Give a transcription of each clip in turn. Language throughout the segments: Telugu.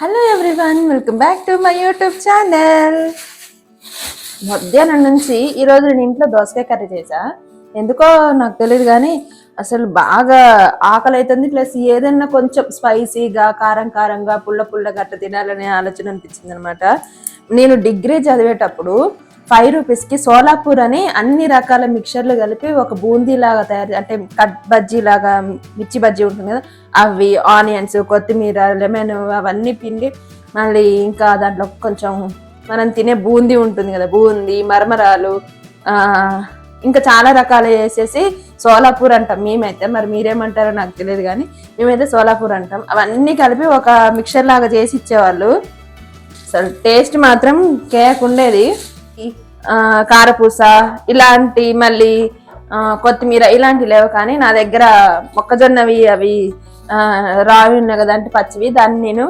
Hello everyone, welcome back to my YouTube channel. మధ్యాహ్నం నుంచి ఈరోజు నేను ఇంట్లో దోసకాయ కర్రీ చేసా. ఎందుకో నాకు తెలియదు కానీ అసలు బాగా ఆకలి అవుతుంది. ప్లస్ ఏదైనా కొంచెం స్పైసీగా కారం కారంగా పుల్ల పుల్లగా అట్లా తినాలనే ఆలోచన అనిపించింది అనమాట. నేను డిగ్రీ చదివేటప్పుడు 5 రూపీస్కి సోలాపూర్ అని అన్ని రకాల మిక్చర్లు కలిపి ఒక బూందీ లాగా తయారు, అంటే కట్ బజ్జీ లాగా, మిర్చి బజ్జీ ఉంటుంది కదా, అవి ఆనియన్స్, కొత్తిమీర, లెమన్ అవన్నీ పిండి మళ్ళీ ఇంకా దాంట్లో కొంచెం మనం తినే బూందీ ఉంటుంది కదా, బూందీ మరమరాలు, ఇంకా చాలా రకాలు వేసేసి సోలాపూర్ అంటాం మేమైతే. మరి మీరేమంటారో నాకు తెలియదు కానీ మేమైతే సోలాపూర్ అంటాం. అవన్నీ కలిపి ఒక మిక్చర్ లాగా చేసి ఇచ్చేవాళ్ళు. అసలు టేస్ట్ మాత్రం కేక్ ఉండేది. కారపూస ఇలాంటి, మళ్ళీ కొత్తిమీర ఇలాంటివి లేవు. కానీ నా దగ్గర మొక్కజొన్నవి అవి రావి ఉన్నాయి కదా, అంటే పచ్చివి, దాన్ని నేను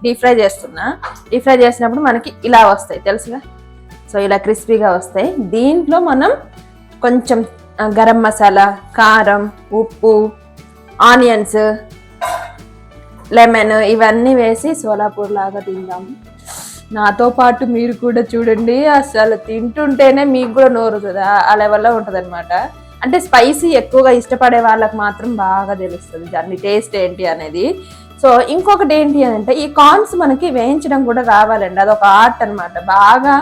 డీప్ ఫ్రై చేస్తున్నా. డీప్ ఫ్రై చేసినప్పుడు మనకి ఇలా వస్తాయి తెలుసుగా. సో ఇలా క్రిస్పీగా వస్తాయి. దీంట్లో మనం కొంచెం గరం మసాలా, కారం, ఉప్పు, ఆనియన్స్, లెమన్ ఇవన్నీ వేసి సోలాపూర్ లాగా తిందాము. నాతో పాటు మీరు కూడా చూడండి. అసలు తింటుంటేనే మీకు కూడా నోరుతుంది, ఆ లెవెల్లో ఉంటుంది అనమాట. అంటే స్పైసీ ఎక్కువగా ఇష్టపడే వాళ్ళకి మాత్రం బాగా తెలుస్తుంది దాని టేస్ట్ ఏంటి అనేది. సో ఇంకొకటి ఏంటి అంటే ఈ కార్న్స్ మనకి వేయించడం కూడా రావాలండి. అదొక ఆర్ట్ అనమాట. బాగా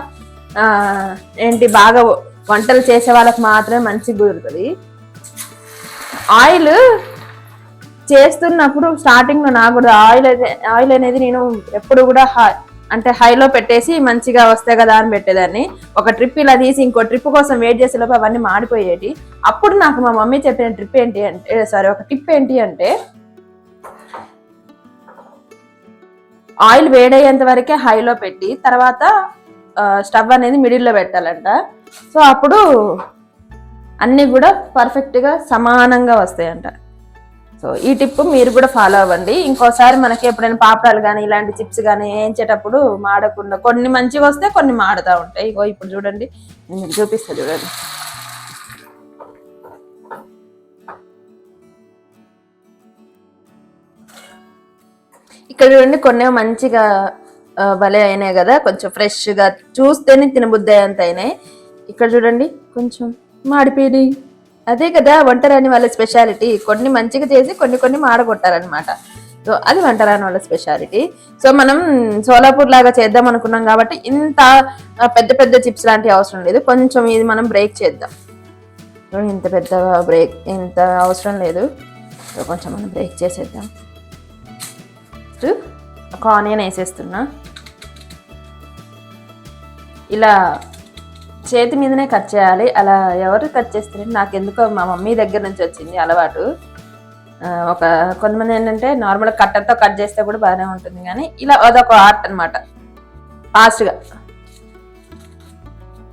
బాగా వంటలు చేసే వాళ్ళకి మాత్రమే మంచిగా కుదురుతుంది. ఆయిల్ చేస్తున్నప్పుడు స్టార్టింగ్లో నాకు కూడా ఆయిల్ అనేది నేను ఎప్పుడు కూడా అంటే హైలో పెట్టేసి మంచిగా వస్తే కదా అని పెట్టేదాన్ని. ఒక ట్రిప్ ఇలా తీసి ఇంకో ట్రిప్ కోసం వెయిట్ చేసేలోపు అవన్నీ మాడిపోయేటి. అప్పుడు నాకు మా మమ్మీ చెప్పిన ట్రిప్ ఏంటి అంటే, ఒక టిప్ ఏంటి అంటే, ఆయిల్ వేడయ్యేంత వరకే హైలో పెట్టి తర్వాత స్టవ్ అనేది మిడిల్లో పెట్టాలంట. సో అప్పుడు అన్నీ కూడా పర్ఫెక్ట్గా సమానంగా వస్తాయంట. సో ఈ టిప్ మీరు కూడా ఫాలో అవ్వండి. ఇంకోసారి మనకి ఎప్పుడైనా పాపడాలు కానీ ఇలాంటి చిప్స్ కానీ వేయించేటప్పుడు మాడకుండా, కొన్ని మంచిగా వస్తే కొన్ని మాడుతూ ఉంటాయి. ఇగో ఇప్పుడు చూడండి, నేను చూపిస్తా చూడండి. ఇక్కడ చూడండి, కొన్ని మంచిగా భలే అయినాయి కదా, కొంచెం ఫ్రెష్గా చూస్తేనే తినబుద్ధి అయ్యేంత అయినాయి. ఇక్కడ చూడండి కొంచెం మాడిపోయినాయి. అదే కదా వంటరాని వాళ్ళ స్పెషాలిటీ. కొన్ని మంచిగా చేసి కొన్ని మాడగొట్టారనమాట. సో అది వంటరాని వాళ్ళ స్పెషాలిటీ. సో మనం సోలాపూర్ లాగా చేద్దాం అనుకున్నాం కాబట్టి ఇంత పెద్ద పెద్ద చిప్స్ లాంటివి అవసరం లేదు. కొంచెం ఇది మనం బ్రేక్ చేద్దాం. ఇంత పెద్దగా ఇంత అవసరం లేదు. సో కొంచెం మనం బ్రేక్ చేసేద్దాం. ఒక ఆనియన్ వేసేస్తున్నా. ఇలా చేతి మీదనే కట్ చేయాలి. అలా ఎవరు కట్ చేస్తారు? నాకు ఎందుకో మా మమ్మీ దగ్గర నుంచి వచ్చింది అలవాటు. కొంతమంది ఏంటంటే నార్మల్గా కట్టర్తో కట్ చేస్తే కూడా బాగానే ఉంటుంది, కానీ ఇలా అదొక ఆర్ట్ అనమాట. ఫాస్ట్గా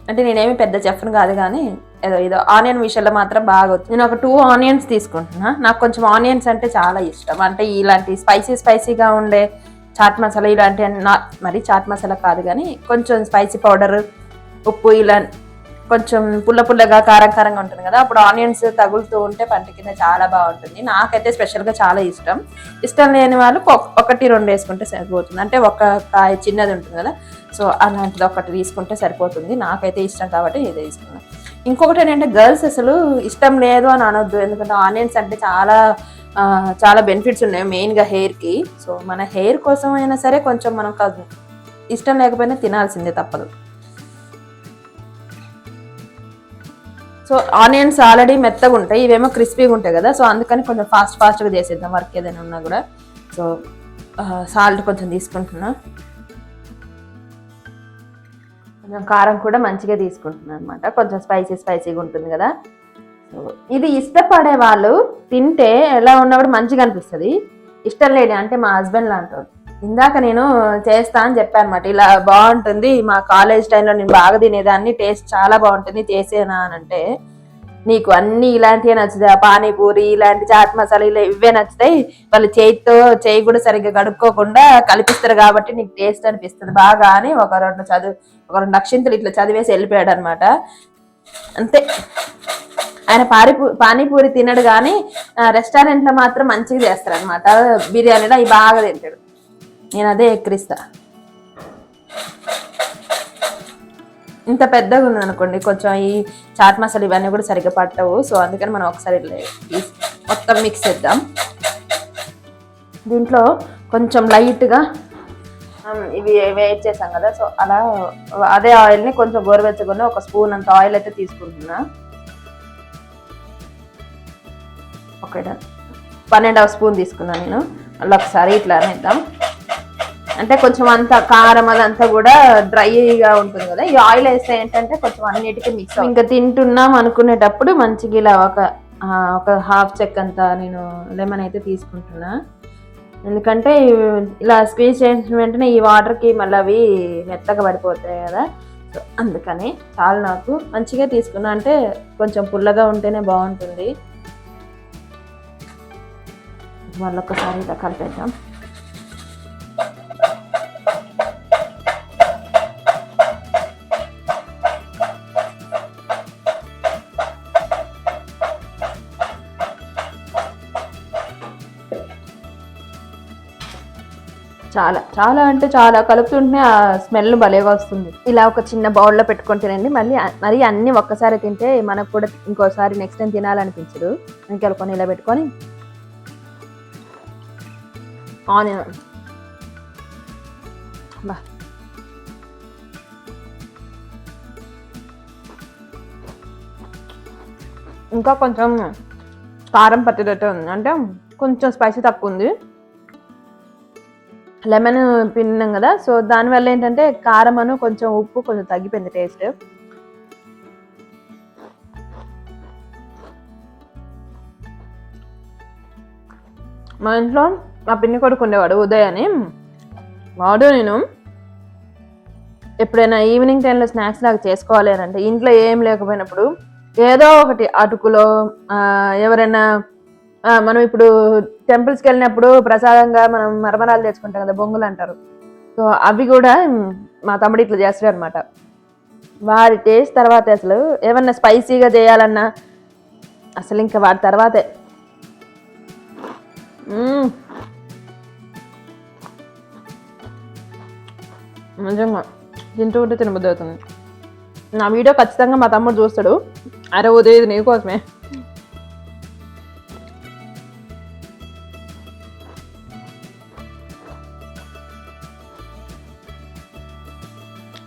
అంటే నేనేమి పెద్ద చెఫ్ను కాదు, కానీ ఏదో ఆనియన్ విషయంలో మాత్రం బాగా వచ్చింది. నేను ఒక 2 ఆనియన్స్ తీసుకుంటున్నా. నాకు కొంచెం ఆనియన్స్ అంటే చాలా ఇష్టం. అంటే ఇలాంటి స్పైసీగా ఉండే చాట్ మసాలా ఇలాంటి, మరి చాట్ మసాలా కాదు కానీ కొంచెం స్పైసీ పౌడర్, ఉప్పు, ఇలా కొంచెం పుల్లగా కారంగా ఉంటుంది కదా, అప్పుడు ఆనియన్స్ తగులుతూ ఉంటే పంట కింద చాలా బాగుంటుంది. నాకైతే స్పెషల్గా చాలా ఇష్టం లేని వాళ్ళు 1-2 వేసుకుంటే సరిపోతుంది. అంటే ఒక కాయ చిన్నది ఉంటుంది కదా, సో అలాంటిది ఒకటి తీసుకుంటే సరిపోతుంది. నాకైతే ఇష్టం కాబట్టి ఇదే తీసుకున్నాను. ఇంకొకటి ఏంటంటే గర్ల్స్ అసలు ఇష్టం లేదు అని అనొద్దు. ఎందుకంటే ఆనియన్స్ అంటే చాలా బెనిఫిట్స్ ఉన్నాయి మెయిన్గా హెయిర్కి. సో మన హెయిర్ కోసం అయినా సరే కొంచెం మనం ఇష్టం లేకపోయినా తినాల్సిందే, తప్పదు. సో ఆనియన్స్ ఆల్రెడీ మెత్తగా ఉంటాయి, ఇవేమో క్రిస్పీగా ఉంటాయి కదా. సో అందుకని కొంచెం ఫాస్ట్గా చేసేద్దాం వర్క్ ఏదైనా ఉన్నా కూడా. సో సాల్ట్ కొంచెం తీసుకుంటున్నా. కొంచెం కారం కూడా మంచిగా తీసుకుంటున్నాను అనమాట. కొంచెం స్పైసీగా ఉంటుంది కదా. సో ఇది ఇష్టపడే వాళ్ళు తింటే ఎలా ఉన్నా కూడా మంచిగా అనిపిస్తుంది. ఇష్టం లేని అంటే మా హస్బెండ్ లాంటి ఇందాక నేను చేస్తా అని చెప్పాను అనమాట. ఇలా బాగుంటుంది, మా కాలేజ్ టైంలో నేను బాగా తినేదాన్ని, టేస్ట్ చాలా బాగుంటుంది, చేసేనా అని అంటే, నీకు అన్ని ఇలాంటివే నచ్చుతాయి, పానీపూరి ఇలాంటి చాట్ మసాలా ఇలా ఇవే నచ్చుతాయి. వాళ్ళు చేయి కూడా సరిగ్గా కడుక్కోకుండా కలిపిస్తారు కాబట్టి నీకు టేస్ట్ అనిపిస్తుంది బాగా అని ఒక 2 అక్షింతలు ఇట్లా చదివేసి వెళ్ళిపోయాడు అనమాట. అంతే. ఆయన పానీపూరి తినడు, కానీ రెస్టారెంట్లో మాత్రం మంచిగా చేస్తారు అనమాట. బిర్యానీలో అవి బాగా తింటాడు. నేను అదే ఎక్కిరిస్తా. ఇంత పెద్దగా ఉంది అనుకోండి, కొంచెం ఈ చాట్ మసాలా ఇవన్నీ కూడా సరిగ్గా పట్టవు. సో అందుకని మనం ఒకసారి మొత్తం మిక్స్ చేద్దాం. దీంట్లో కొంచెం లైట్గా ఇవి వేట్ చేసాం కదా, సో అలా అదే ఆయిల్ని కొంచెం గోరువెచ్చకుండా ఒక స్పూన్ అంత ఆయిల్ అయితే తీసుకుంటున్నా. ఓకే, 1.5 స్పూన్ తీసుకున్నాను నేను. అలా ఒకసారి ఇట్లా అనేద్దాం. అంటే కొంచెం అంత కారం అదంతా కూడా డ్రైగా ఉంటుంది కదా, ఈ ఆయిల్ వేస్తే ఏంటంటే కొంచెం అన్నిటికీ మిక్స్. ఇంకా తింటున్నాం అనుకునేటప్పుడు మంచిగా ఇలా ఒక హాఫ్ చెక్ అంతా నేను లెమన్ అయితే తీసుకుంటున్నా. ఎందుకంటే ఇలా స్క్వీజ్ చేసిన వెంటనే ఈ వాటర్కి మళ్ళీ అవి మెత్తగా పడిపోతాయి కదా, సో అందుకని చాలా నాకు మంచిగా తీసుకున్నా. అంటే కొంచెం పుల్లగా ఉంటేనే బాగుంటుంది. మళ్ళొక్కసారి ఇలా కలిపేద్దాం. చాలా చాలా అంటే చాలా కలుపుతుంటే ఆ స్మెల్ భలేగా వస్తుంది. ఇలా ఒక చిన్న బౌల్లో పెట్టుకొని తినండి. మరి అన్నీ ఒక్కసారి తింటే మనకు కూడా ఇంకోసారి నెక్స్ట్ టైం తినాలనిపించదు. ఇంకెళ్ళుకొని ఇలా పెట్టుకొని ఆనియన్ ఇంకా కొంచెం కారం పట్టేటట్టు ఉంది, అంటే కొంచెం స్పైసీ తక్కువ ఉంది. లెమన్ పిండినాం కదా, సో దానివల్ల ఏంటంటే కారం అను కొంచెం ఉప్పు కొంచెం తగ్గిపోయింది టేస్ట్. మా ఇంట్లో మా పిన్ని కొడుకు ఉండేవాడు ఉదయ్ అని. నేను ఎప్పుడైనా ఈవినింగ్ టైంలో స్నాక్స్ లాగా చేసుకోవాలి అని అంటే ఇంట్లో ఏం లేకపోయినప్పుడు ఏదో ఒకటి అటుకులో ఎవరైనా మనం ఇప్పుడు టెంపుల్స్కి వెళ్ళినప్పుడు ప్రసాదంగా మనం మరమరాలు తెచ్చుకుంటాం కదా, బొంగులు అంటారు. సో అవి కూడా మా తమ్ముడు ఇట్లా చేస్తాడు అనమాట. వాడి టేస్ట్ తర్వాత అసలు ఏమన్నా స్పైసీగా చేయాలన్నా అసలు ఇంకా వాడి తర్వాతే. నిజంగా తింటూ ఉంటే తినబుద్ధి అవుతుంది. నా వీడియో ఖచ్చితంగా మా తమ్ముడు చూస్తాడు. అరే ఉదయం ఇది నీకోసమే.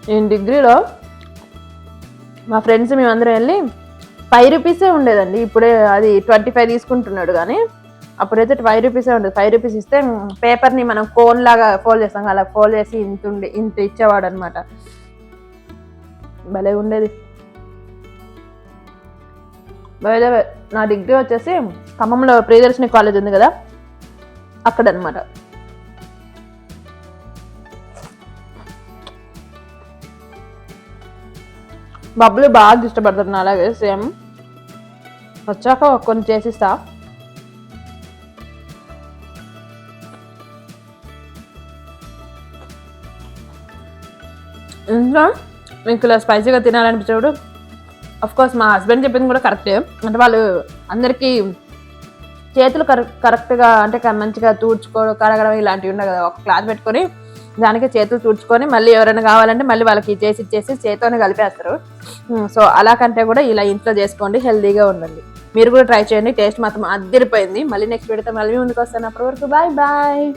నేను డిగ్రీలో మా ఫ్రెండ్స్ మేమందరం వెళ్ళి 5 రూపీసే ఉండేదండి. ఇప్పుడే అది 25 తీసుకుంటున్నాడు, కానీ అప్పుడైతే 5 రూపీసే ఉండేది. 5 రూపీస్ ఇస్తే పేపర్ని మనం కోన్ లాగా ఫోల్డ్ చేస్తాం, అలా ఫోల్డ్ చేసి ఇంత ఇచ్చేవాడు అనమాట. భలే ఉండేది. నా డిగ్రీ వచ్చేసి ఖమ్మంలో ప్రియదర్శిని కాలేజ్ ఉంది కదా, అక్కడ అనమాట. బబ్బులు బాగా ఇష్టపడతారు నా అలాగే సేమ్. వచ్చాక కొన్ని చేసిస్తా. ఇంట్లో మీకు ఇలా స్పైసీగా తినాలనిపించేప్పుడు కోర్స్ మా హస్బెండ్ చెప్పింది కూడా కరెక్టే. అంటే వాళ్ళు అందరికీ చేతులు కరెక్ట్గా అంటే మంచిగా కడగడం ఇలాంటివి ఉండవు కదా. ఒక క్లాత్ పెట్టుకొని దానికి చేతులు తుడుచుకొని మళ్ళీ ఎవరైనా కావాలంటే మళ్ళీ వాళ్ళకి చేసి ఇచ్చేసి చేతితోనే కలిపేస్తారు. సో అలా కంటే కూడా ఇలా ఇంట్లో చేసుకోండి, హెల్తీగా ఉండండి. మీరు కూడా ట్రై చేయండి. టేస్ట్ మాత్రం అదిరిపోయింది. మళ్ళీ నెక్స్ట్ వీడియోతో మళ్ళీ ముందుకు వస్తాను. అప్పటి వరకు బాయ్ బాయ్.